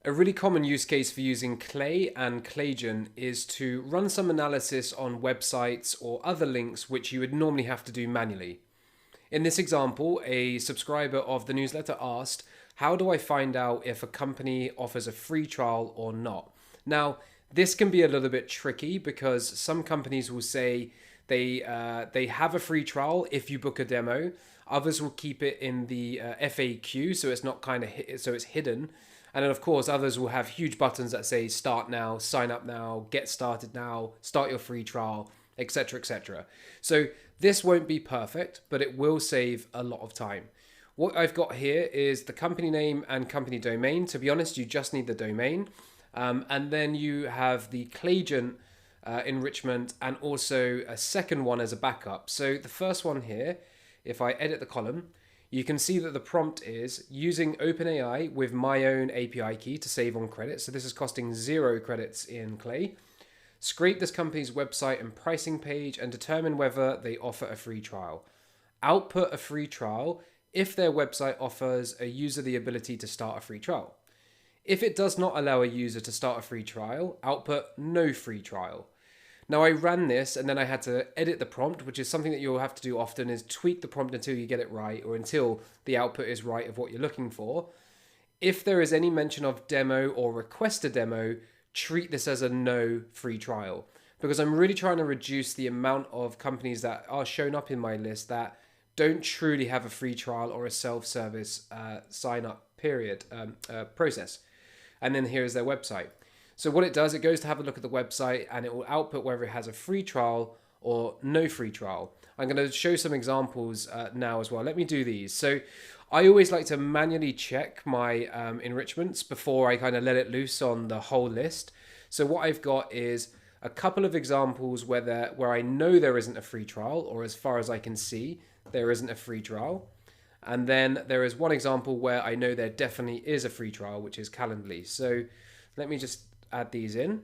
A really common use case for using Clay and Claygent is to run some analysis on websites or other links which you would normally have to do manually. In this example, a subscriber of the newsletter asked, how do I find out if a company offers a free trial or not? Now, this can be a little bit tricky because some companies will say they have a free trial if you book a demo. Others will keep it in the FAQ, so it's not so it's hidden. And then, of course, others will have huge buttons that say start now, sign up now, get started now, start your free trial, etc., etc. So this won't be perfect, but it will save a lot of time. What I've got here is the company name and company domain. To be honest, you just need the domain. And then you have the Claygent enrichment and also a second one as a backup. So the first one here, if I edit the column, you can see that the prompt is using OpenAI with my own API key to save on credits. So this is costing 0 credits in Clay. Scrape this company's website and pricing page and determine whether they offer a free trial. Output a free trial if their website offers a user the ability to start a free trial. If it does not allow a user to start a free trial, output no free trial. Now I ran this and then I had to edit the prompt, which is something that you'll have to do often, is tweak the prompt until you get it right or until the output is right of what you're looking for. If there is any mention of demo or request a demo, treat this as a no free trial, because I'm really trying to reduce the amount of companies that are shown up in my list that don't truly have a free trial or a self-service sign up process. And then here's their website. So what it does, it goes to have a look at the website and it will output whether it has a free trial or no free trial. I'm going to show some examples now as well. Let me do these. So I always like to manually check my enrichments before I kind of let it loose on the whole list. So what I've got is a couple of examples where I know there isn't a free trial, or as far as I can see, there isn't a free trial. And then there is one example where I know there definitely is a free trial, which is Calendly. So let me just add these in.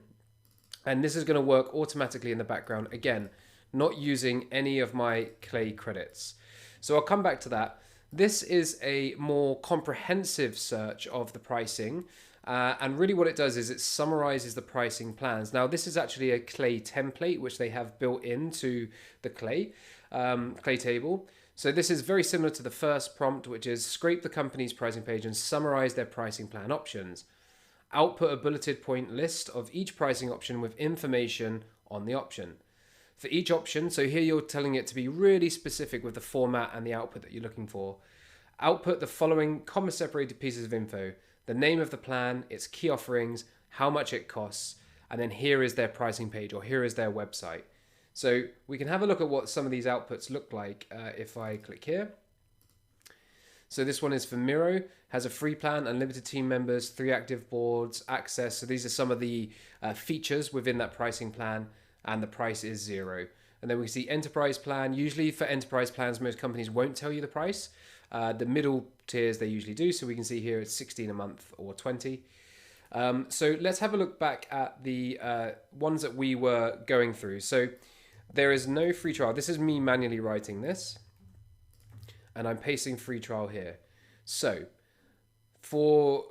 And this is going to work automatically in the background. Again, not using any of my Clay credits. So I'll come back to that. This is a more comprehensive search of the pricing. And really what it does is it summarizes the pricing plans. Now, this is actually a Clay template, which they have built into the Clay table. So this is very similar to the first prompt, which is scrape the company's pricing page and summarize their pricing plan options. Output a bulleted point list of each pricing option with information on the option. For each option, so here you're telling it to be really specific with the format and the output that you're looking for. Output the following comma-separated pieces of info: the name of the plan, its key offerings, how much it costs, and then here is their pricing page, or here is their website. So we can have a look at what some of these outputs look like if I click here. So this one is for Miro, has a free plan, unlimited team members, 3 active boards, access. So these are some of the features within that pricing plan, and the price is 0. And then we see enterprise plan. Usually for enterprise plans, most companies won't tell you the price. The middle tiers, they usually do. So we can see here it's 16 a month or 20. So let's have a look back at the ones that we were going through. So there is no free trial. This is me manually writing this. And I'm pasting free trial here. So for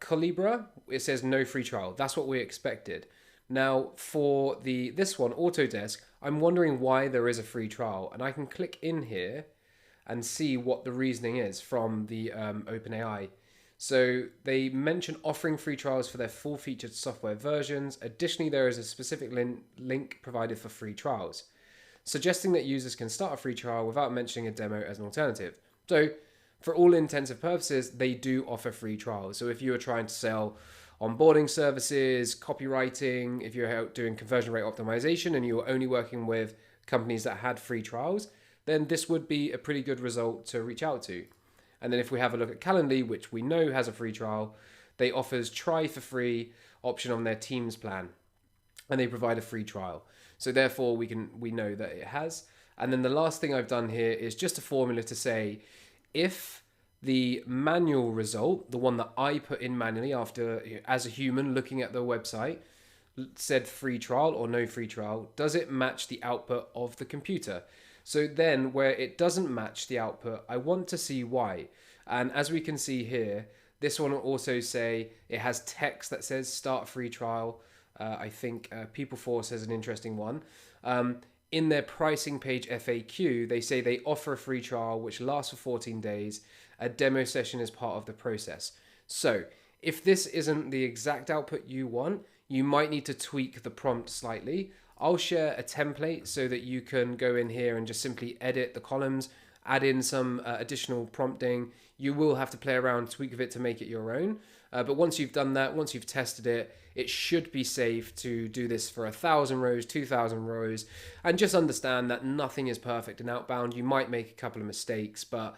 Calibra, it says no free trial. That's what we expected. Now for this one, Autodesk, I'm wondering why there is a free trial. And I can click in here and see what the reasoning is from the OpenAI. So they mention offering free trials for their full-featured software versions. Additionally, there is a specific link provided for free trials, suggesting that users can start a free trial without mentioning a demo as an alternative. So for all intents and purposes, they do offer free trials. So if you are trying to sell onboarding services, copywriting, if you're out doing conversion rate optimization and you're only working with companies that had free trials, then this would be a pretty good result to reach out to. And then if we have a look at Calendly, which we know has a free trial, they offers try for free option on their Teams plan, and they provide a free trial. So therefore we know that it has. And then the last thing I've done here is just a formula to say if the manual result, the one that I put in manually after as a human looking at the website, said free trial or no free trial, does it match the output of the computer? So then where it doesn't match the output, I want to see why. And as we can see here, This one will also say it has text that says start free trial. I think PeopleForce has an interesting one. In their pricing page FAQ, they say they offer a free trial which lasts for 14 days. A demo session is part of the process. So if this isn't the exact output you want, you might need to tweak the prompt slightly. I'll share a template so that you can go in here and just simply edit the columns, add in some additional prompting. You will have to play around, tweak with it to make it your own. But once you've done that, once you've tested it, it should be safe to do this for 1,000 rows, 2,000 rows, and just understand that nothing is perfect in Outbound. You might make a couple of mistakes, but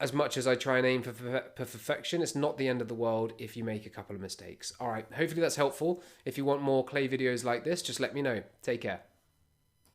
as much as I try and aim for perfection, it's not the end of the world if you make a couple of mistakes. All right, hopefully that's helpful. If you want more Clay videos like this, just let me know. Take care.